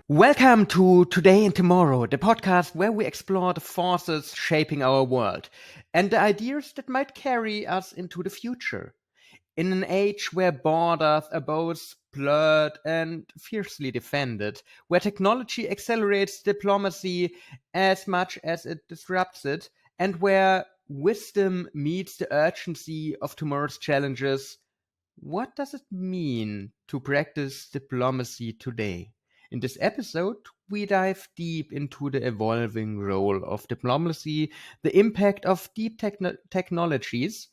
Welcome to Today and Tomorrow, the podcast where we explore the forces shaping our world and the ideas that might carry us into the future. In an age where borders are both blurred and fiercely defended, where technology accelerates diplomacy as much as it disrupts it, and where wisdom meets the urgency of tomorrow's challenges, what does it mean to practice diplomacy today? In this episode, we dive deep into the evolving role of diplomacy, the impact of deep technologies,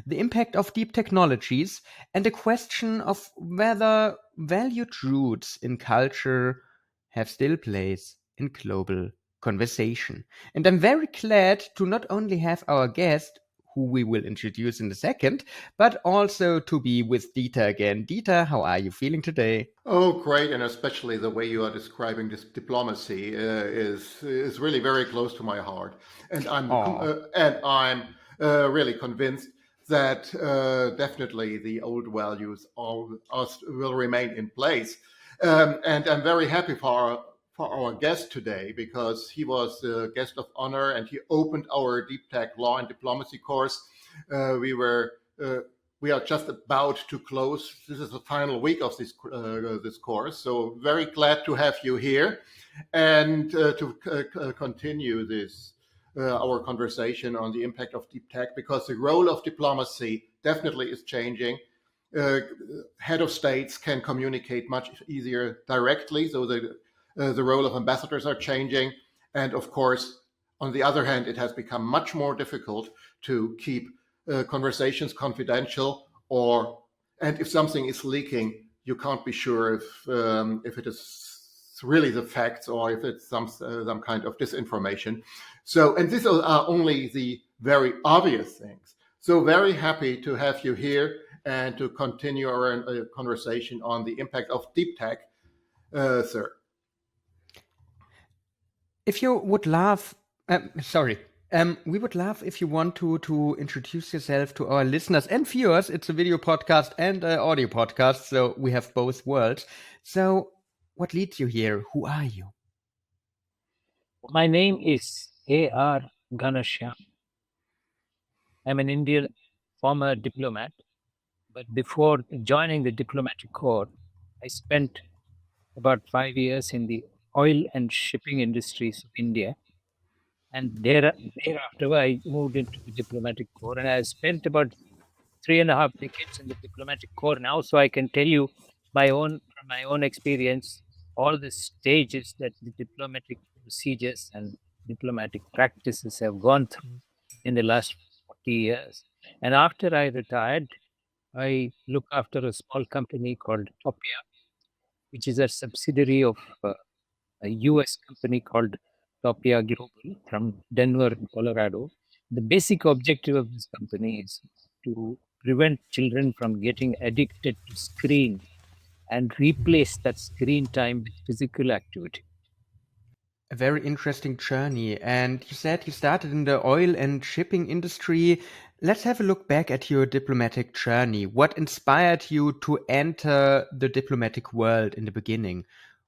and the question of whether valued roots in culture have still place in global conversation. And I'm very glad to not only have our guest, who we will introduce in a second, but also to be with Dieter again. Dieter, how are you feeling today? Oh, great! And especially the way you are describing this diplomacy is really very close to my heart, and Oh, really convinced that definitely the old values will remain in place. And I'm very happy for our guest today because he was the guest of honor and he opened our deep tech law and diplomacy course. We were. We are just about to close. This is the final week of this course, so very glad to have you here and to continue this our conversation on the impact of deep tech, because the role of diplomacy definitely is changing. Uh, Head of states can communicate much easier directly, so the role of ambassadors are changing, and of course, on the other hand, it has become much more difficult to keep conversations confidential, and if something is leaking, you can't be sure if it is really the facts or if it's some kind of disinformation. So, and these are only the very obvious things. So, very happy to have you here and to continue our conversation on the impact of deep tech, sir. if you would love, sorry, we would love if you want to introduce yourself to our listeners and viewers. It's a video podcast and an audio podcast, so we have both worlds. So, what leads you here? Who are you? My name is A.R. Ghanashyam. I'm an Indian former diplomat, but before joining the diplomatic corps, I spent about 5 years in the oil and shipping industries of India. And thereafter, I moved into the diplomatic corps, and I spent about 3.5 decades in the diplomatic corps now. So I can tell you from my own experience, all the stages that the diplomatic procedures and diplomatic practices have gone through in the last 40 years. And after I retired, I look after a small company called Topia, which is a subsidiary of a US company called Topia Global from Denver, Colorado. The basic objective of this company is to prevent children from getting addicted to screen and replace that screen time with physical activity. A very interesting journey. And you said you started in the oil and shipping industry. Let's have a look back at your diplomatic journey. What inspired you to enter the diplomatic world in the beginning?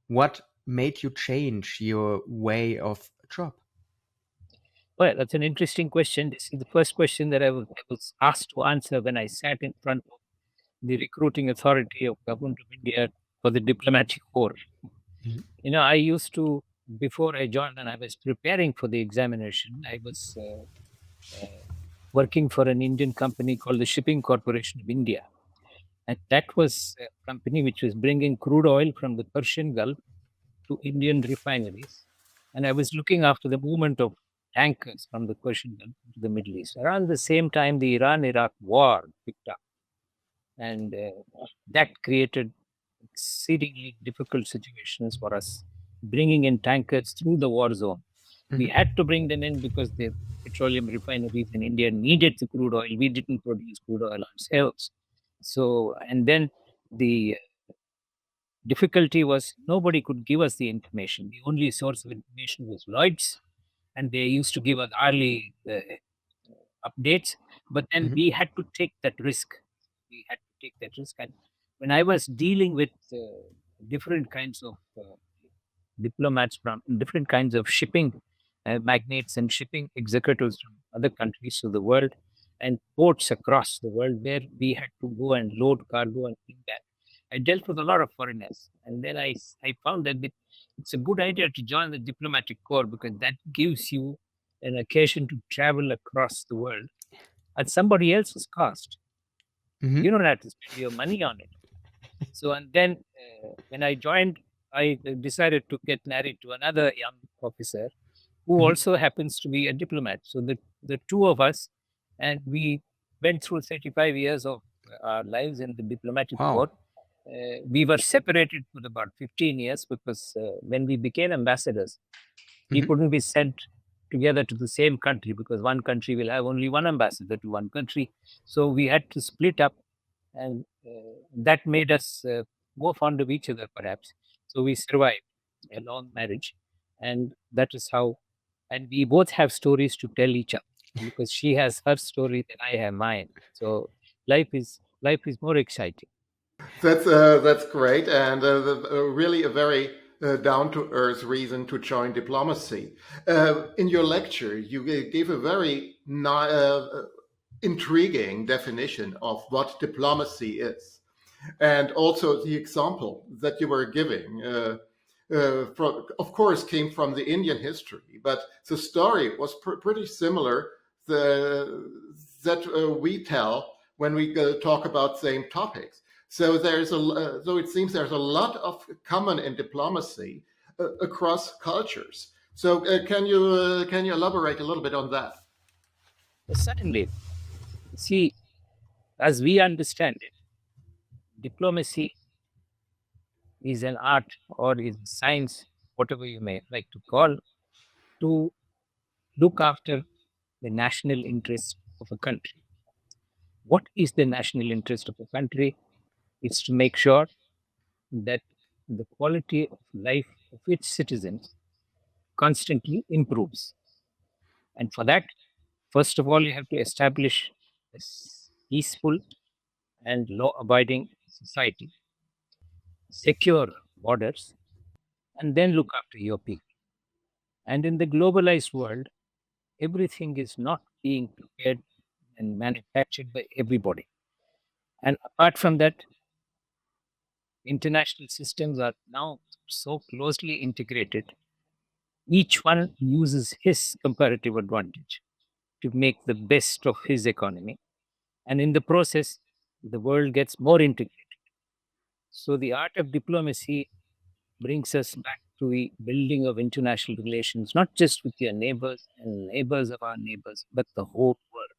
What made you change your way of job? Well, that's an interesting question. This is the first question that I was asked to answer when I sat in front of the recruiting authority of Government of India for the diplomatic corps. Mhm. I used to, before I joined and I was preparing for the examination, I was working for an Indian company called the Shipping Corporation of India. And that was a company which was bringing crude oil from the Persian Gulf to Indian refineries. And I was looking after the movement of tankers from the Persian Gulf to the Middle East. Around the same time, the Iran-Iraq war picked up. And that created exceedingly difficult situations for us, bringing in tankers through the war zone. We had to bring them in because the petroleum refineries in India needed the crude oil. We didn't produce crude oil ourselves. So, and then the difficulty was nobody could give us the information. The only source of information was Lloyd's, and they used to give us hourly updates. But then Mhm. we had to take that risk. We had to take that risk. And when I was dealing with different kinds of diplomats from different kinds of shipping magnates and shipping executives from other countries to the world and ports across the world where we had to go and load cargo and bring back. I dealt with a lot of foreigners, and then I found that it's a good idea to join the diplomatic corps because that gives you an occasion to travel across the world at somebody else's cost. Hmm. You don't have to spend your money on it. So, and then when I joined, I decided to get married to another young officer who Hmm. also happens to be a diplomat. So the two of us, and we went through 35 years of our lives in the diplomatic Wow. corps. We were separated for about 15 years because when we became ambassadors, we Hmm. couldn't be sent together to the same country because one country will have only one ambassador to one country. So we had to split up, and that made us more fond of each other, perhaps. So we survived a long marriage, and that is how. And we both have stories to tell each other because she has her story and I have mine. So life is more exciting. That's great, and really a very down to earth reason to join diplomacy. In your lecture, you gave a very intriguing definition of what diplomacy is, and also the example that you were giving. Of course, came from the Indian history, but the story was pretty similar that we tell when we talk about same topics. So so it seems there's a lot of common in diplomacy across cultures. So can you elaborate a little bit on that? Certainly, see, as we understand it, diplomacy is an art or is a science, whatever you may like to call, to look after the national interest of a country. What is the national interest of a country? It's to make sure that the quality of life of its citizens constantly improves. And for that, first of all, you have to establish a peaceful and law abiding society, secure borders, and then look after your people. And in the globalized world, everything is not being prepared and manufactured by everybody. And apart from that, international systems are now so closely integrated. Each one uses his comparative advantage to make the best of his economy. And in the process, the world gets more integrated. So the art of diplomacy brings us back to the building of international relations, not just with your neighbors and neighbors of our neighbors, but the whole world.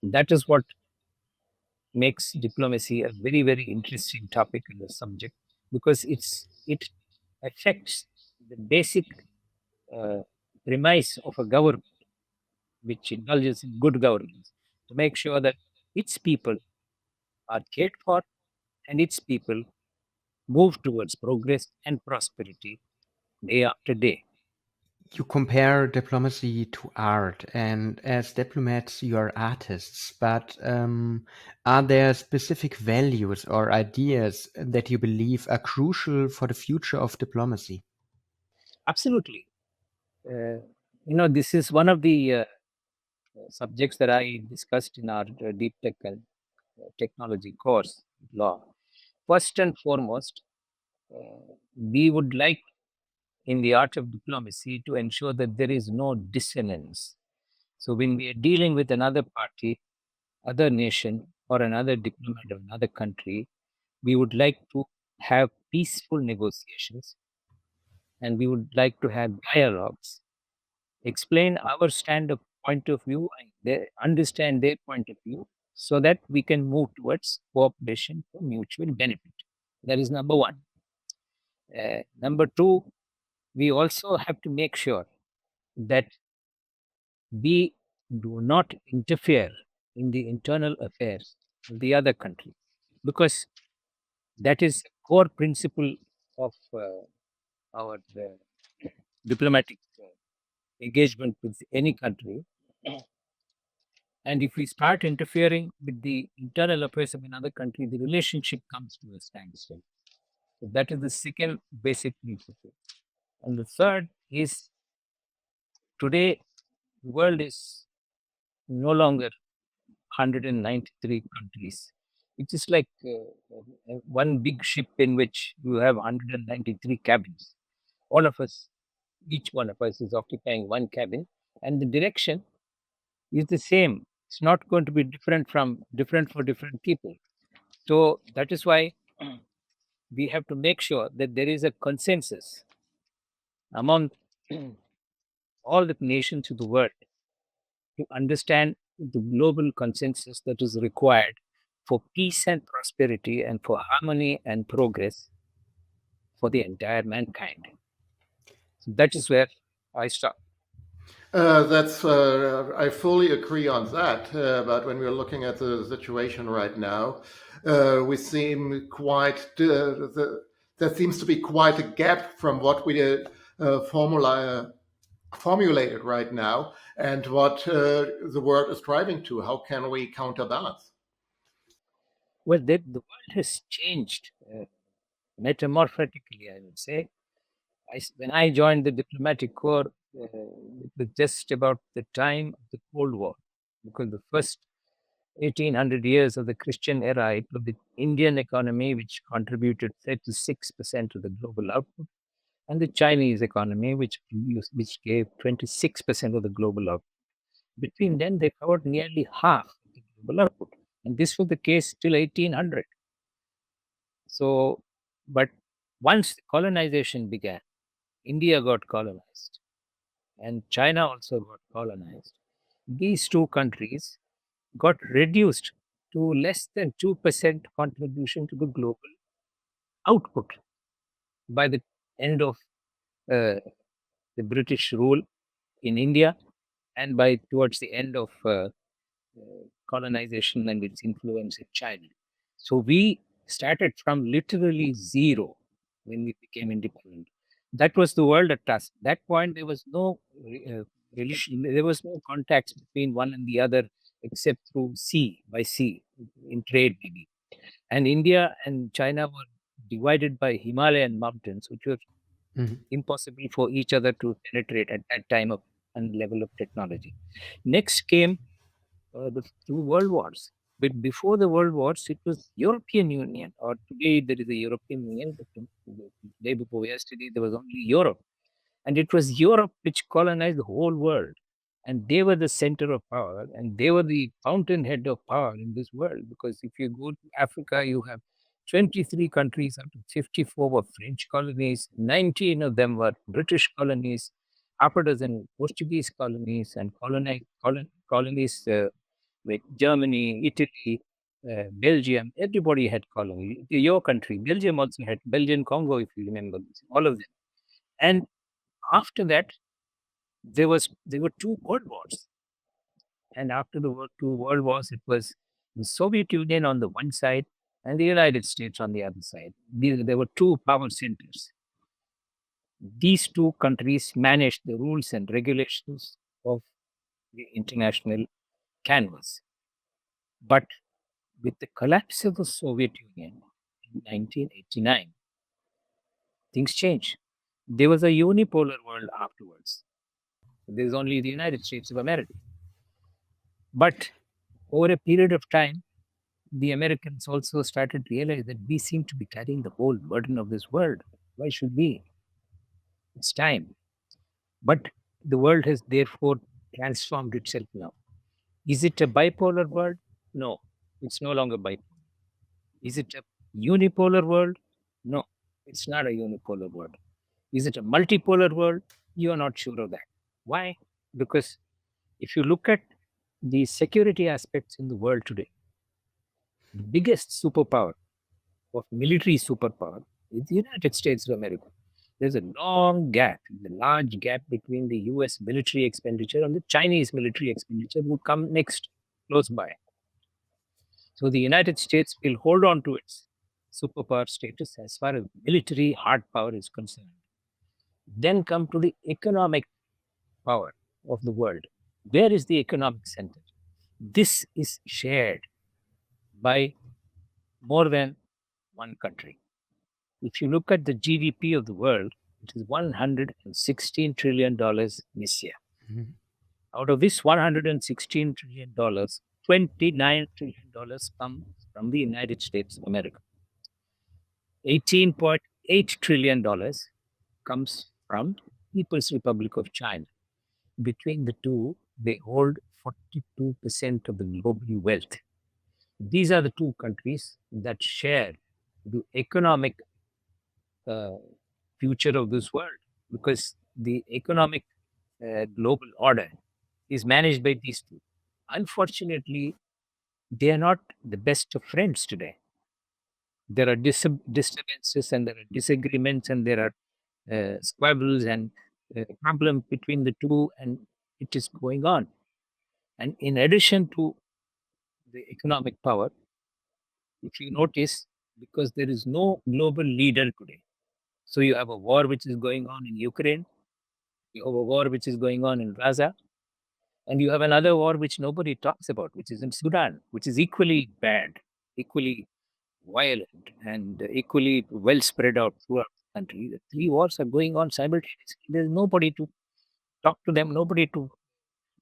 That is what makes diplomacy a very, very interesting topic and a subject because it affects the basic uh, premise of a government which indulges in good governance to make sure that its people are cared for and its people move towards progress and prosperity day after day. You compare diplomacy to art, and as diplomats, you are artists. But are there specific values or ideas that you believe are crucial for the future of diplomacy? Absolutely. Uh, this is one of the subjects that I discussed in our deep tech and technology course, law. First and foremost, we would like in the art of diplomacy to ensure that there is no dissonance. So when we are dealing with another party, other nation, or another diplomat of another country, we would like to have peaceful negotiations and we would like to have dialogues, explain our stand of point of view and they understand their point of view so that we can move towards cooperation for mutual benefit. That is number one. Number two, we also have to make sure that we do not interfere in the internal affairs of the other country because that is a core principle of our diplomatic engagement with any country. And if we start interfering with the internal affairs of another country, the relationship comes to a standstill. So that is the second basic principle. And the third is today, the world is no longer 193 countries. It is like one big ship in which you have 193 cabins. All of us, each one of us is occupying one cabin, and the direction is the same. It's not going to be different for different people. So that is why we have to make sure that there is a consensus among all the nations of the world to understand the global consensus that is required for peace and prosperity and for harmony and progress for the entire mankind. So that is where I stop. That's I fully agree on that. But when we're looking at the situation right now, we seem quite there seems to be quite a gap from what we formulated right now and what the world is striving to. How can we counterbalance? Well, the world has changed metamorphotically, I would say. When I joined the diplomatic corps, it was just about the time of the Cold War, because the first 1800 years of the Christian era, it was the Indian economy which contributed 36% of the global output, and the Chinese economy which gave 26% of the global output. Between them, they covered nearly half of the global output, and this was the case till 1800. So, but once colonization began, India got colonized and China also got colonized. These two countries got reduced to less than 2% contribution to the global output by the end of uh, the British rule in India and by towards the end of colonization and its influence in China. So we started from literally zero when we became independent. That was the world at us. That point, there was no relation, there was no contacts between one and the other except through sea, by sea, in trade maybe. And India and China were divided by Himalayan mountains, which were Mhm. impossible for each other to penetrate at that time of and level of technology. Next came the two world wars. But before the world wars, it was European Union, or today there is a European Union. But the day before yesterday, there was only Europe, and it was Europe which colonized the whole world, and they were the center of power, and they were the fountainhead of power in this world. Because if you go to Africa, you have 23 countries out of 54 were French colonies, 19 of them were British colonies, half a dozen Portuguese colonies, and colonies with Germany, Italy, Belgium. Everybody had colony. Your country, Belgium also had Belgian Congo, if you remember, all of them. And after that, there were two world wars, and after the two world wars, it was the Soviet Union on the one side and the United States on the other side. There were two power centers. These two countries managed the rules and regulations of the international canvas. But with the collapse of the Soviet Union in 1989, things changed. There was a unipolar world afterwards. There's only the United States of America. But over a period of time, the Americans also started to realize that we seem to be carrying the whole burden of this world. Why should we? It's time. But the world has therefore transformed itself now. Is it a bipolar world? No, it's no longer bipolar. Is it a unipolar world? No, it's not a unipolar world. Is it a multipolar world? You are not sure of that. Why? Because if you look at the security aspects in the world today, the biggest superpower of military superpower is the United States of America. There's a long gap, a large gap between the US military expenditure and the Chinese military expenditure would come next, close by. So the United States will hold on to its superpower status as far as military hard power is concerned. Then come to the economic power of the world. Where is the economic center? This is shared by more than one country. If you look at the GDP of the world, it is $116 trillion this year. Mhm. Out of this $116 trillion, $29 trillion comes from the United States of America. $18.8 trillion comes from People's Republic of China. Between the two, they hold 42% of the global wealth. These are the two countries that share the economic uh, future of this world, because the economic global order is managed by these two. Unfortunately, they are not the best of friends today. There are disturbances and there are disagreements and there are squabbles and problems between the two, and it is going on. And in addition to the economic power, if you notice, because there is no global leader today, so you have a war which is going on in Ukraine, you have a war which is going on in Gaza, and you have another war which nobody talks about, which is in Sudan, which is equally bad, equally violent, and equally well spread out throughout the country. The three wars are going on simultaneously. There's nobody to talk to them, nobody to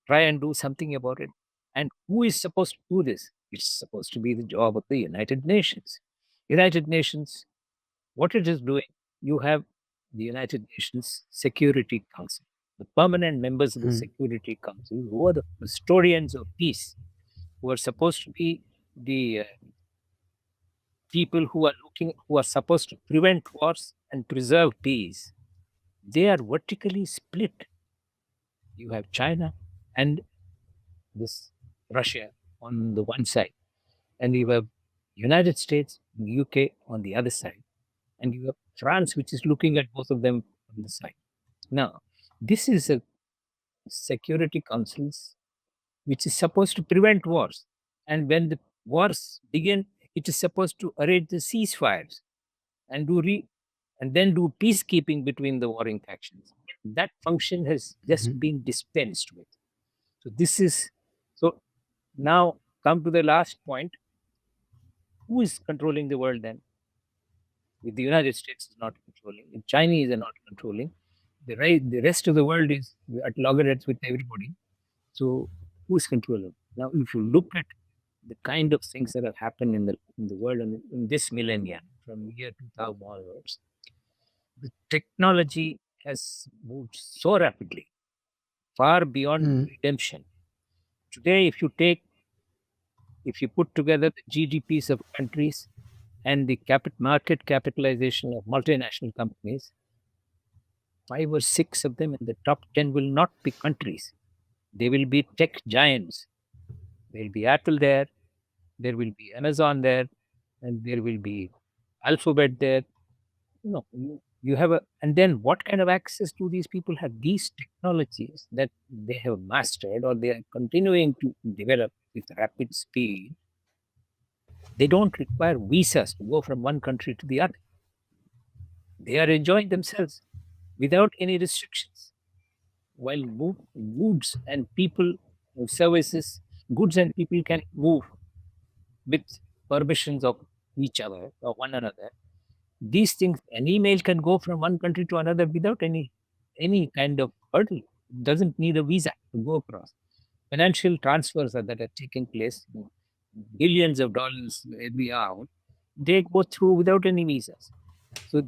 try and do something about it. And who is supposed to do this? It's supposed to be the job of the United Nations. United Nations, what it is doing, you have the United Nations Security Council, the permanent members of the Mhm. Security Council, who are the historians of peace, who are supposed to be the people who are supposed to prevent wars and preserve peace. They are vertically split. You have China and this Russia on the one side, and you have United States and UK on the other side, and you have France, which is looking at both of them on the side. Now, this is a Security Councils which is supposed to prevent wars, and when the wars begin, it is supposed to arrange the ceasefires and and then do peacekeeping between the warring factions. That function has just Mhm. been dispensed with. So this is so now come to the last point. Who is controlling the world then? If the United States is not controlling, if Chinese are not controlling, the rest of the world is at loggerheads with everybody. So who is controlling? Now, if you look at the kind of things that have happened in the world and in this millennia, from year 2000 onwards, the technology has moved so rapidly, far beyond Mhm. redemption. Today, if you put together the GDPs of countries and the market capitalization of multinational companies, 5 or 6 of them in the top 10 will not be countries. They will be tech giants. There will be Apple there will be Amazon there, and there will be Alphabet there. You have and then what kind of access do these people have? These technologies that they have mastered or they are continuing to develop with rapid speed, they don't require visas to go from one country to the other. They are enjoying themselves without any restrictions. While goods and people, services, goods and people can move with permissions of each other or one another. These things, an email can go from one country to another without any kind of hurdle. It doesn't need a visa to go across. Financial transfers that are taking place, billions of dollars every hour, they go through without any visas. So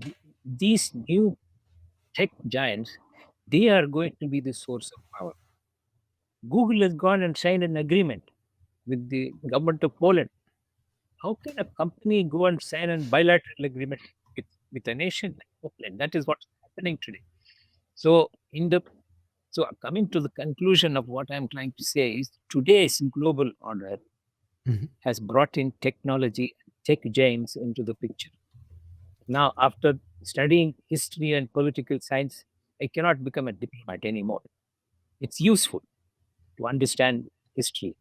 these new tech giants, they are going to be the source of power. Google has gone and signed an agreement with the government of Poland. How can a company go and sign a bilateral agreement with a nation like Poland? That is what's happening today. So, coming to the conclusion of what I'm trying to say is today's global order Mhm. has brought in technology and tech giants into the picture. Now, after studying history and political science, I cannot become a diplomat anymore. It's useful to understand history.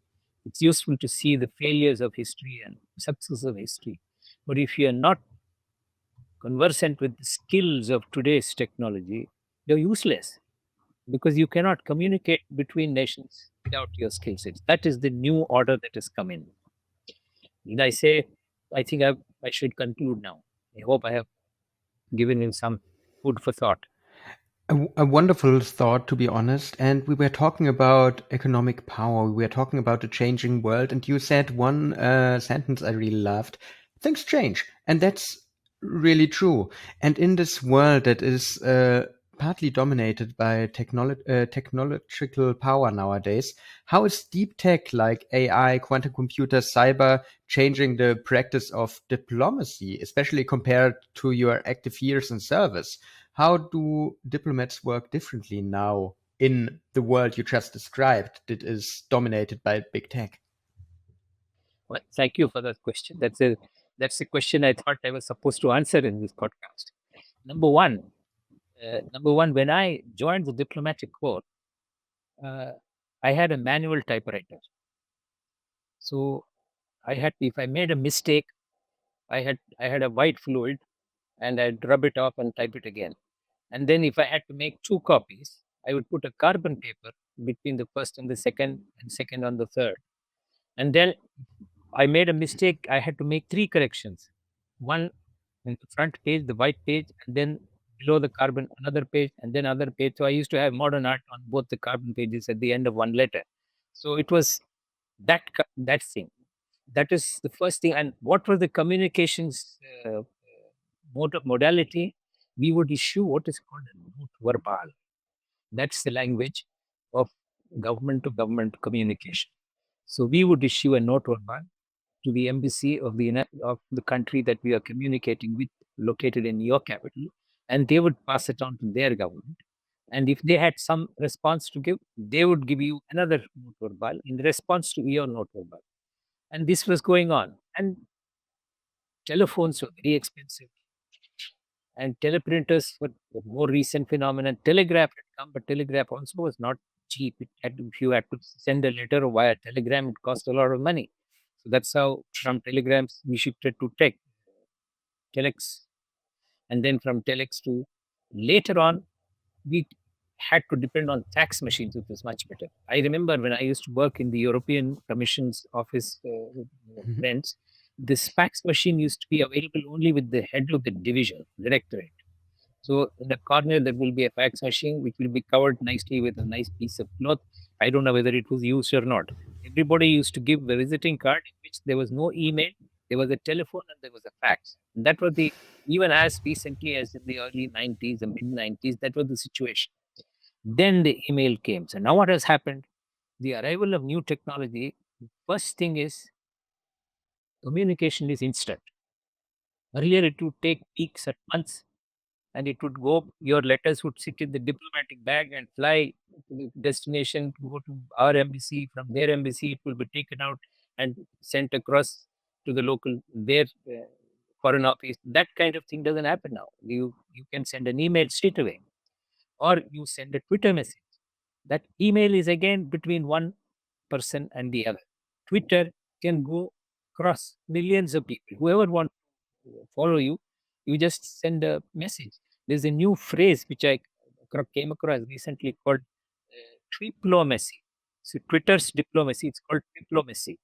It's useful to see the failures of history and success of history. But if you are not conversant with the skills of today's technology, you're useless because you cannot communicate between nations without your skill sets. That is the new order that has come in. Did I say? I think I should conclude now. I hope I have given you some food for thought. A wonderful thought, to be honest. And we were talking about economic power. We were talking about the changing world. And you said one sentence I really loved. Things change. And that's really true. And in this world that is partly dominated by technological power nowadays, how is deep tech like AI, quantum computers, cyber changing the practice of diplomacy, especially compared to your active years in service? How do diplomats work differently now in the world you just described that is dominated by big tech? Well, thank you for that question. That's a question I thought I was supposed to answer in this podcast. Number one, when I joined the diplomatic corps, uh, I had a manual typewriter. So if I made a mistake, I had a white fluid, and I'd rub it off and type it again. And then if I had to make two copies, I would put a carbon paper between the first and the second, and second on the third. And then I made a mistake. I had to make three corrections. One in the front page, the white page, and then below the carbon, another page, and then another page. So I used to have modern art on both the carbon pages at the end of one letter. So it was that thing. That is the first thing. And what was the communications modality? We would issue what is called a note verbal. That's the language of government to government communication. So we would issue a note verbal to the embassy of the country that we are communicating with, located in your capital, and they would pass it on to their government. And if they had some response to give, they would give you another note verbal in response to your note verbal. And this was going on. And telephones were very expensive, and teleprinters were a more recent phenomenon. Telegraph had come, but telegraph also was not cheap. If you had to send a letter via telegram, it cost a lot of money. So that's how from telegrams we shifted to telex, and then from telex to later on we had to depend on fax machines, which was much better. I remember when I used to work in the European Commission's office with Mhm. friends, this fax machine used to be available only with the head of the division, directorate. So in the corner there will be a fax machine which will be covered nicely with a nice piece of cloth. I don't know whether it was used or not. Everybody used to give a visiting card in which there was no email, there was a telephone, and there was a fax. And that was the even as recently as in the early 90s and mid 90s, that was the situation. Then the email came. So now what has happened? The arrival of new technology. First thing is communication is instant. Earlier it would take weeks or months, and it would go, your letters would sit in the diplomatic bag and fly to the destination to go to our embassy. From their embassy, it will be taken out and sent across to the local, their foreign office. That kind of thing doesn't happen now. You can send an email straight away, or you send a Twitter message. That email is again between one person and the other. Twitter can go across millions of people. Whoever wants to follow you, you just send a message. There's a new phrase which I came across recently called diplomacy. So Twitter's diplomacy, it's called diplomacy.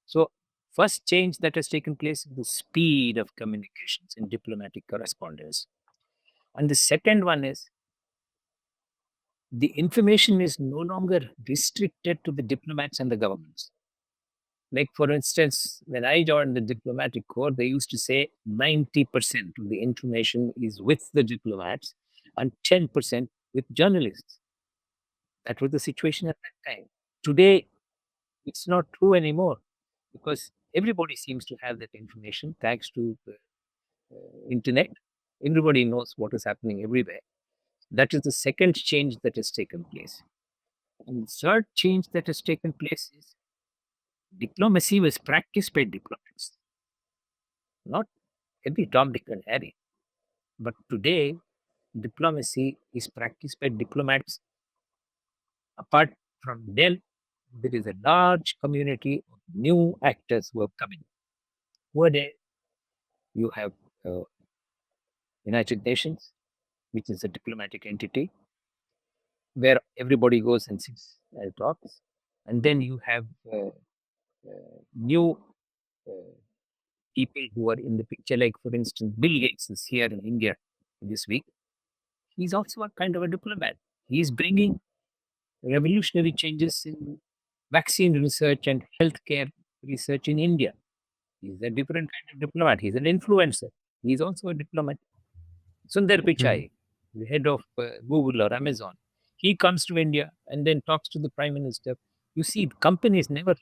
So first change that has taken place is the speed of communications in diplomatic correspondence. And the second one is the information is no longer restricted to the diplomats and the governments. Like, for instance, when I joined the diplomatic corps, they used to say 90% of the information is with the diplomats and 10% with journalists. That was the situation at that time. Today, it's not true anymore because everybody seems to have that information thanks to the internet. Everybody knows what is happening everywhere. That is the second change that has taken place. And the third change that has taken place is diplomacy was practiced by diplomats, not every Tom, Dick, and Harry. But today, diplomacy is practiced by diplomats. Apart from them, there is a large community of new actors who have come in. Who are there? You have uh, United Nations, which is a diplomatic entity where everybody goes and sits and talks. And then you have new uh, people who are in the picture, like, for instance, Bill Gates is here in India. this week, he's also a kind of a diplomat. He's bringing revolutionary changes in vaccine research and healthcare research in India. He's a different kind of diplomat. He's an influencer. He's also a diplomat. Sundar Mhm. Pichai, the head of Google or Amazon, he comes to India and then talks to the prime minister. You see, companies never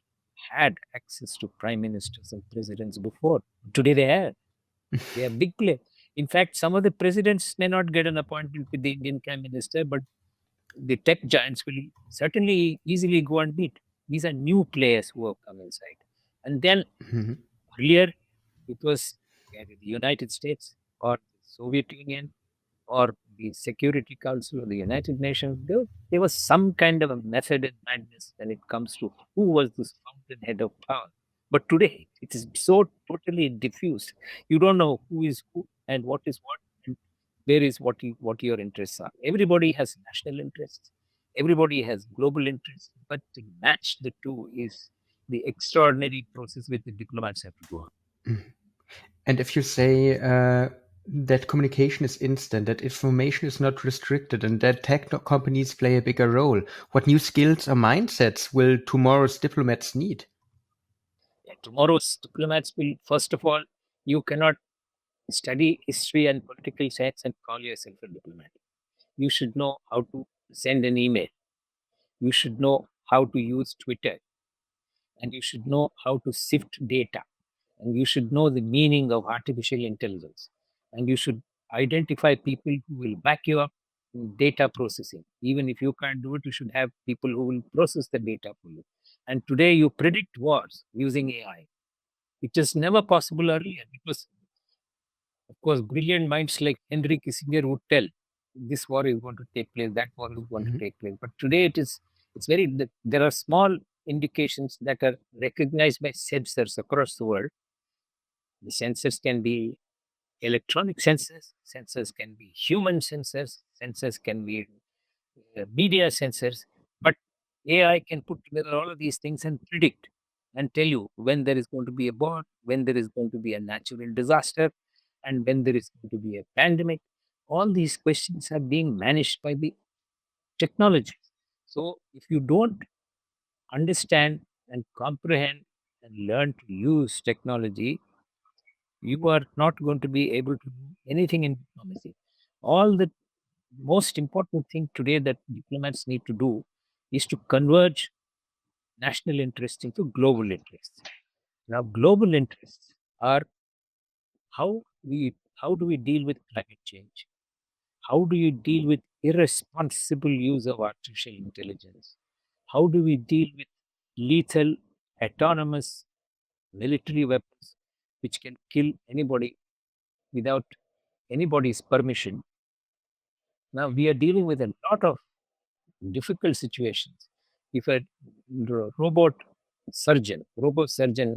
had access to prime ministers and presidents before. Today they have. They are big players. In fact, some of the presidents may not get an appointment with the Indian prime minister, but the tech giants will certainly easily go and beat. These are new players who have come inside. And then Mhm. earlier, it was either the United States or the Soviet Union or the Security Council or the United Nations. There was some kind of a method in madness when it comes to who was this fountainhead of power. But today, it is so totally diffused. You don't know who is who and what is what and where is what your interests are. Everybody has national interests. Everybody has global interests. But to match the two is the extraordinary process which the diplomats have to go on. Mhm. And if you say that communication is instant, that information is not restricted, and that tech companies play a bigger role, what new skills or mindsets will tomorrow's diplomats need? Yeah, tomorrow's diplomats will, first of all, you cannot study history and political science and call yourself a diplomat. You should know how to send an email. You should know how to use Twitter, and you should know how to sift data, and you should know the meaning of artificial intelligence, and you should identify people who will back you up in data processing. Even if you can't do it, you should have people who will process the data for you. And today, you predict wars using AI. It was never possible earlier. It was, of course, brilliant minds like Henry Kissinger would tell this war is going to take place, that war is going to Mhm. take place. But today it's very there are small indications that are recognized by sensors across the world. The sensors can be electronic sensors, sensors can be human sensors, sensors can be media sensors, but AI can put together all of these things and predict and tell you when there is going to be a war, when there is going to be a natural disaster, and when there is going to be a pandemic. All these questions are being managed by the technology. So if you don't understand and comprehend and learn to use technology, you are not going to be able to do anything in diplomacy. All the most important thing today that diplomats need to do is to converge national interests into global interests. Now, global interests are how do we deal with climate change? How do you deal with irresponsible use of artificial intelligence? How do we deal with lethal, autonomous military weapons which can kill anybody without anybody's permission? Now, we are dealing with a lot of difficult situations. If a robot surgeon,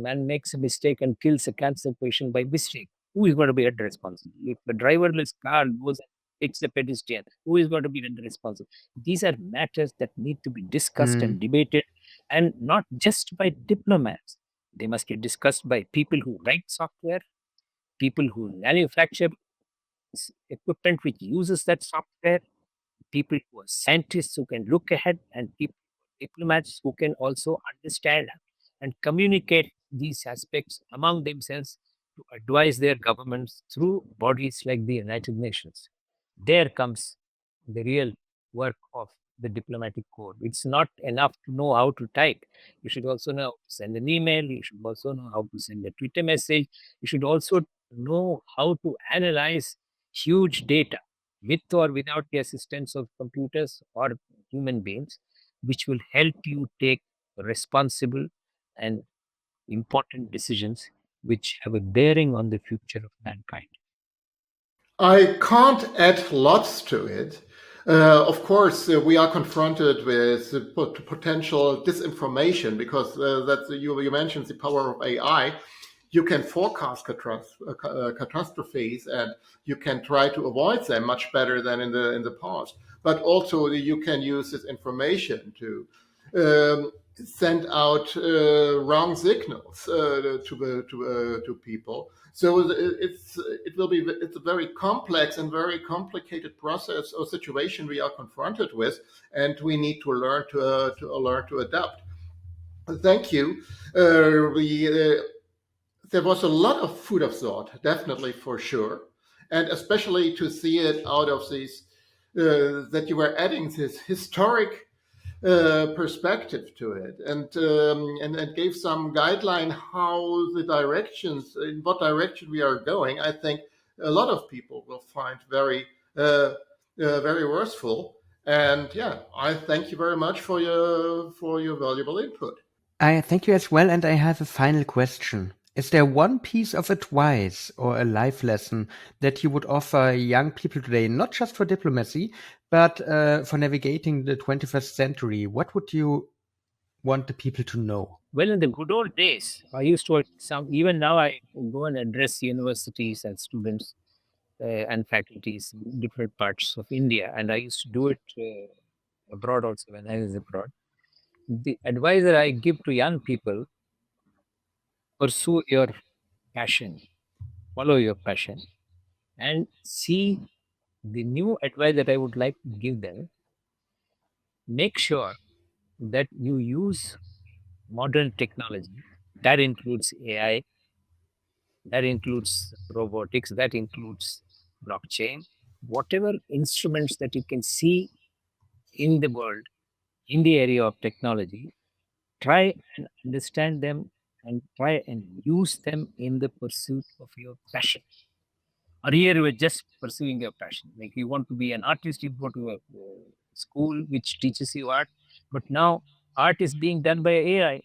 man makes a mistake and kills a cancer patient by mistake, who is going to be held responsible? If a driverless car goes and hits a pedestrian, who is going to be held responsible? These are matters that need to be discussed and Mm. debated, and not just by diplomats. They must be discussed by people who write software, people who manufacture equipment which uses that software, people who are scientists who can look ahead, and people, diplomats who can also understand and communicate these aspects among themselves to advise their governments through bodies like the United Nations. There comes the real work of the diplomatic corps. It's not enough to know how to type. You should also know how to send an email. You should also know how to send a Twitter message. You should also know how to analyze huge data with or without the assistance of computers or human beings, which will help you take responsible and important decisions which have a bearing on the future of mankind. I can't add lots to it. Of course, we are confronted with potential disinformation because you mentioned the power of AI. You can forecast catastrophes, and you can try to avoid them much better than in the past. But also, you can use this information to send out wrong signals to people. So it's a very complex and very complicated process or situation we are confronted with, and we need to learn to adapt. Thank you. There was a lot of food of thought, definitely for sure, and especially to see it out of these that you were adding this historic perspective to it, and gave some guideline how the directions, in what direction we are going. I think a lot of people will find very worthful. And yeah, I thank you very much for your valuable input. I thank you as well, and I have a final question. Is there one piece of advice or a life lesson that you would offer young people today, not just for diplomacy, but for navigating the 21st century? What would you want the people to know? Well, in the good old days, I used to even now I go and address universities and students and faculties in different parts of India, and I used to do it abroad also when I was abroad. The advice that I give to young people: pursue your passion, follow your passion, and see the new advice that I would like to give them. Make sure that you use modern technology. That includes AI, that includes robotics, that includes blockchain, whatever instruments that you can see in the world, in the area of technology, try and understand them and try and use them in the pursuit of your passion. Earlier, you were just pursuing your passion. Like you want to be an artist, you go to a school which teaches you art. But now, art is being done by AI.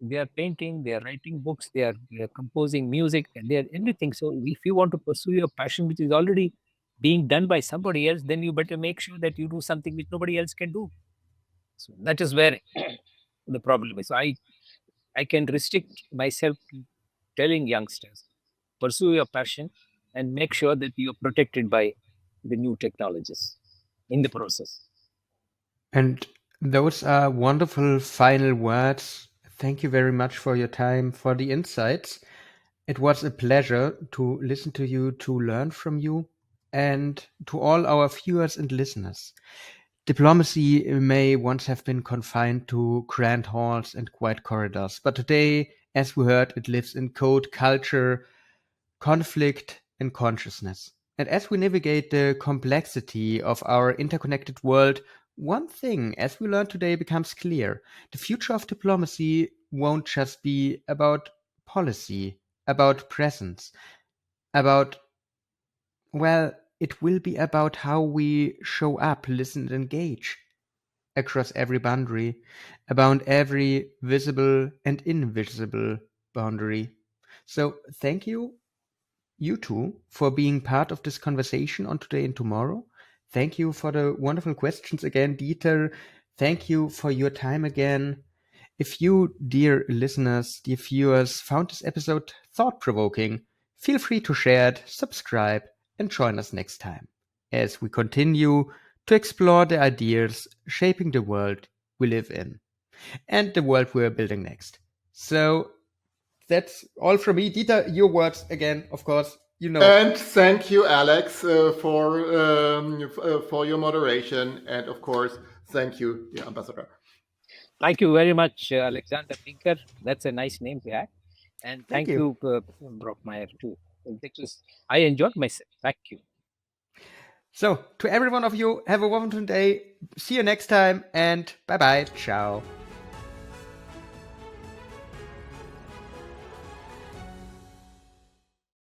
They are painting, they are writing books, they are composing music, and they are everything. So, if you want to pursue your passion, which is already being done by somebody else, then you better make sure that you do something which nobody else can do. So that is where the problem is. I can restrict myself to telling youngsters, pursue your passion and make sure that you're protected by the new technologies in the process. And those are wonderful final words. Thank you very much for your time, for the insights. It was a pleasure to listen to you, to learn from you, and to all our viewers and listeners. Diplomacy may once have been confined to grand halls and quiet corridors, but today, as we heard, it lives in code, culture, conflict, and consciousness. And as we navigate the complexity of our interconnected world, one thing, as we learned today, becomes clear. The future of diplomacy won't just be about policy, about presence, about, well, it will be about how we show up, listen, and engage across every boundary, about every visible and invisible boundary. So, thank you two for being part of this conversation on Today and Tomorrow. Thank you for the wonderful questions again, Dieter. Thank you for your time again. If you, dear listeners, dear viewers, found this episode thought provoking, feel free to share it, subscribe, and join us next time as we continue to explore the ideas shaping the world we live in and the world we're building next. So that's all from me. Dieter, your words again, of course. You know. And thank you, Alex, for your moderation, and of course, thank you, the ambassador. Thank you very much, Alexander Pinker. That's a nice name to have. And Thank thank you. you, Brockmeyer, too. I enjoyed myself. Thank you. So, to every one of you, have a wonderful day. See you next time, and bye bye. Ciao.